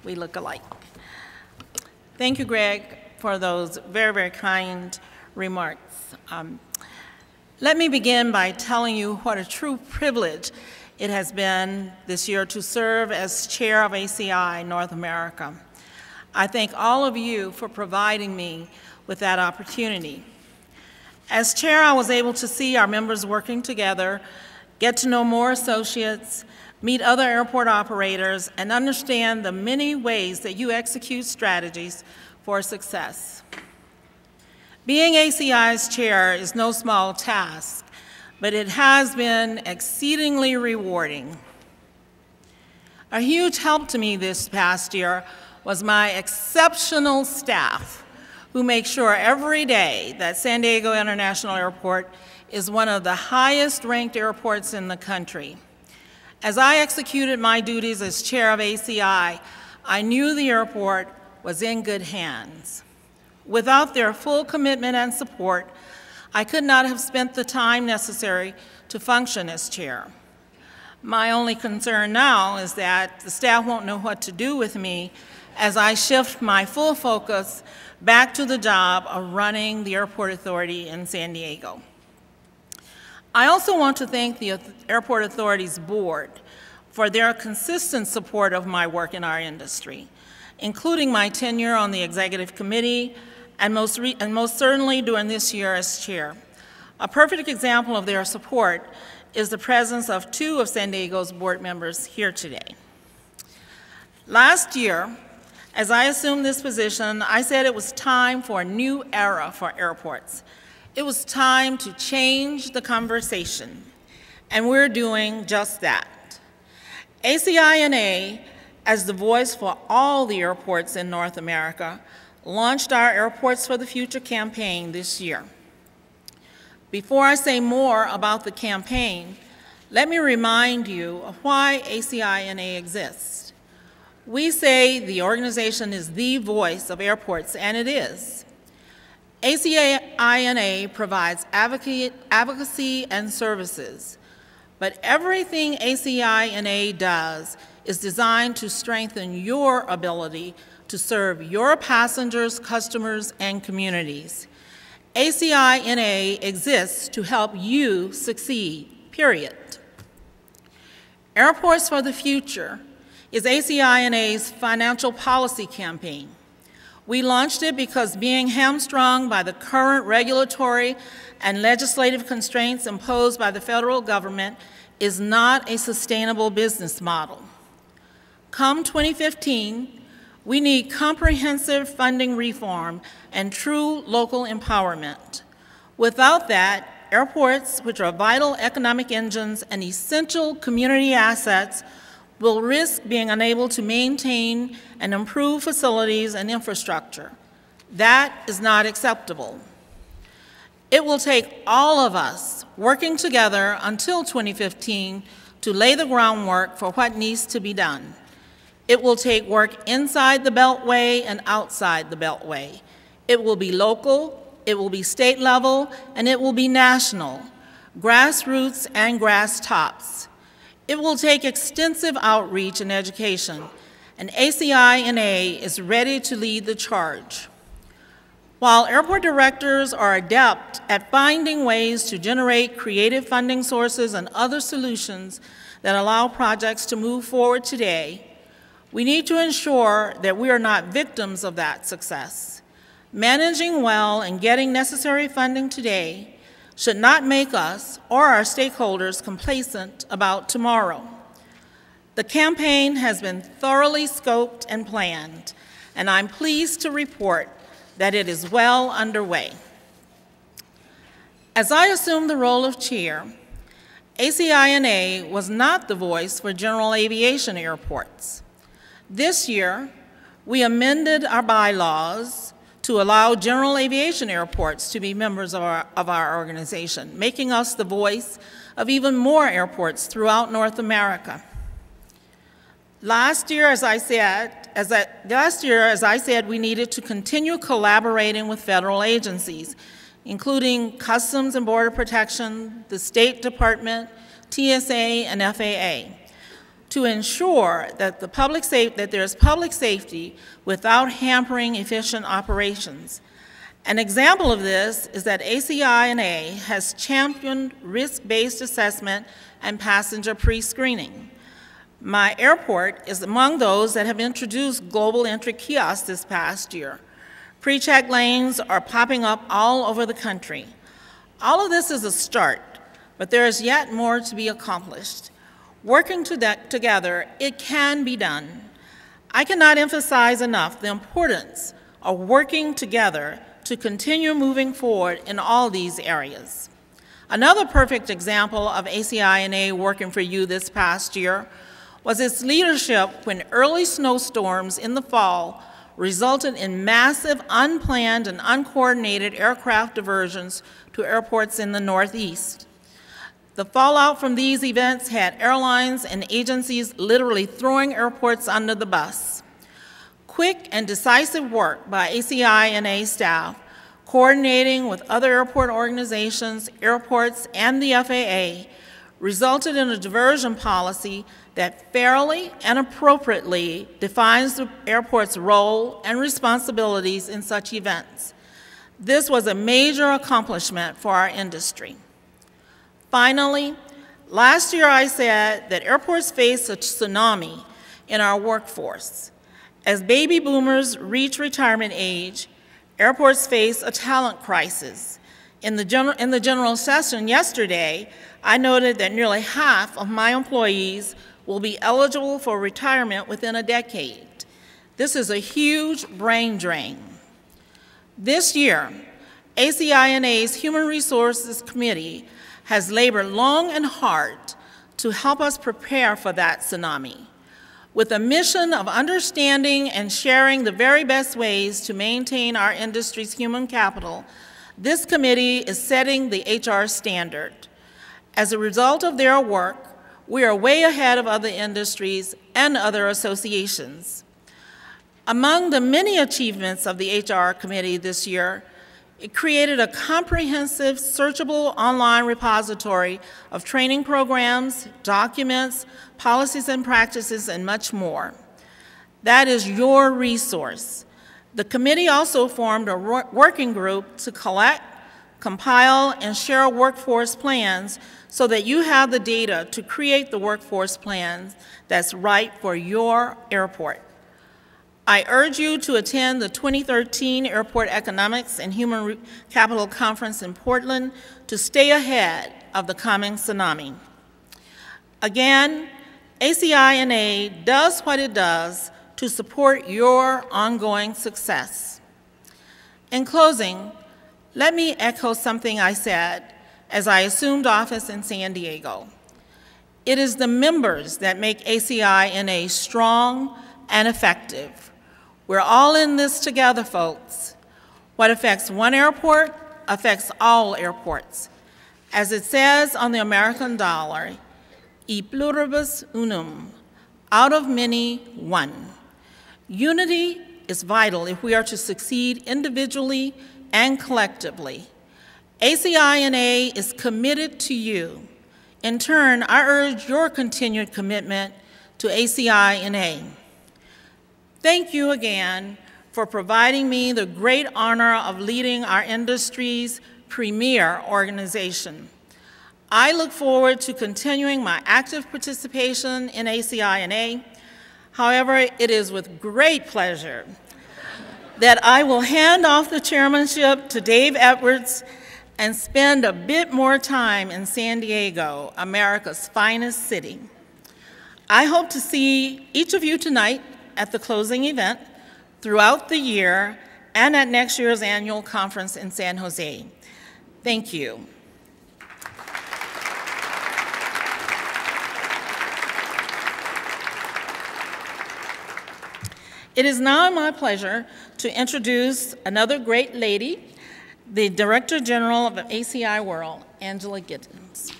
We look alike. Thank you, Greg, for those very, very kind remarks. Let me begin by telling you what a true privilege it has been this year to serve as chair of ACI North America. I thank all of you for providing me with that opportunity. As chair, I was able to see our members working together, get to know more associates, meet other airport operators, and understand the many ways that you execute strategies for success. Being ACI's chair is no small task, but it has been exceedingly rewarding. A huge help to me this past year was my exceptional staff, who make sure every day that San Diego International Airport is one of the highest-ranked airports in the country. As I executed my duties as chair of ACI, I knew the airport was in good hands. Without their full commitment and support, I could not have spent the time necessary to function as chair. My only concern now is that the staff won't know what to do with me as I shift my full focus back to the job of running the Airport Authority in San Diego. I also want to thank the Airport Authority's board for their consistent support of my work in our industry, including my tenure on the executive committee and most certainly during this year as chair. A perfect example of their support is the presence of 2 of San Diego's board members here today. Last year, as I assumed this position, I said it was time for a new era for airports. It was time to change the conversation, and we're doing just that. ACI-NA, as the voice for all the airports in North America, launched our Airports for the Future campaign this year. Before I say more about the campaign, let me remind you of why ACI-NA exists. We say the organization is the voice of airports, and it is. ACI-NA provides advocacy and services, but everything ACI-NA does is designed to strengthen your ability to serve your passengers, customers, and communities. ACI-NA exists to help you succeed, period. Airports for the Future is ACI-NA's financial policy campaign. We launched it because being hamstrung by the current regulatory and legislative constraints imposed by the federal government is not a sustainable business model. Come 2015, we need comprehensive funding reform and true local empowerment. Without that, airports, which are vital economic engines and essential community assets, will risk being unable to maintain and improve facilities and infrastructure. That is not acceptable. It will take all of us working together until 2015 to lay the groundwork for what needs to be done. It will take work inside the Beltway and outside the Beltway. It will be local, it will be state level, and it will be national, grassroots and grass tops. It will take extensive outreach and education, and ACI-NA is ready to lead the charge. While airport directors are adept at finding ways to generate creative funding sources and other solutions that allow projects to move forward today, we need to ensure that we are not victims of that success. Managing well and getting necessary funding today should not make us or our stakeholders complacent about tomorrow. The campaign has been thoroughly scoped and planned, and I'm pleased to report that it is well underway. As I assumed the role of chair, ACI-NA was not the voice for general aviation airports. This year, we amended our bylaws to allow general aviation airports to be members of our organization, making us the voice of even more airports throughout North America. Last year, as I said, we needed to continue collaborating with federal agencies, including Customs and Border Protection, the State Department, TSA, and FAA, to ensure that there's public safety without hampering efficient operations. An example of this is that ACI-NA has championed risk-based assessment and passenger pre-screening. My airport is among those that have introduced global entry kiosks this past year. Pre-check lanes are popping up all over the country. All of this is a start, but there is yet more to be accomplished. Working together, it can be done. I cannot emphasize enough the importance of working together to continue moving forward in all these areas. Another perfect example of ACI-NA working for you this past year was its leadership when early snowstorms in the fall resulted in massive unplanned and uncoordinated aircraft diversions to airports in the Northeast. The fallout from these events had airlines and agencies literally throwing airports under the bus. Quick and decisive work by ACI-NA staff, coordinating with other airport organizations, airports, and the FAA, resulted in a diversion policy that fairly and appropriately defines the airport's role and responsibilities in such events. This was a major accomplishment for our industry. Finally, last year I said that airports face a tsunami in our workforce. As baby boomers reach retirement age, airports face a talent crisis. In the general session yesterday, I noted that nearly half of my employees will be eligible for retirement within a decade. This is a huge brain drain. This year, ACI-NA's Human Resources Committee has labored long and hard to help us prepare for that tsunami. With a mission of understanding and sharing the very best ways to maintain our industry's human capital, this committee is setting the HR standard. As a result of their work, we are way ahead of other industries and other associations. Among the many achievements of the HR committee this year, it created a comprehensive, searchable online repository of training programs, documents, policies and practices, and much more. That is your resource. The committee also formed a working group to collect, compile, and share workforce plans so that you have the data to create the workforce plans that's right for your airport. I urge you to attend the 2013 Airport Economics and Human Capital Conference in Portland to stay ahead of the coming tsunami. Again, ACI-NA does what it does to support your ongoing success. In closing, let me echo something I said as I assumed office in San Diego. It is the members that make ACI-NA strong and effective. We're all in this together, folks. What affects one airport affects all airports. As it says on the American dollar, e pluribus unum, out of many, one. Unity is vital if we are to succeed individually and collectively. ACI-NA is committed to you. In turn, I urge your continued commitment to ACI-NA. Thank you again for providing me the great honor of leading our industry's premier organization. I look forward to continuing my active participation in ACI-NA. However, it is with great pleasure that I will hand off the chairmanship to Dave Edwards and spend a bit more time in San Diego, America's finest city. I hope to see each of you tonight at the closing event, throughout the year, and at next year's annual conference in San Jose. Thank you. It is now my pleasure to introduce another great lady, the Director General of ACI World, Angela Giddens.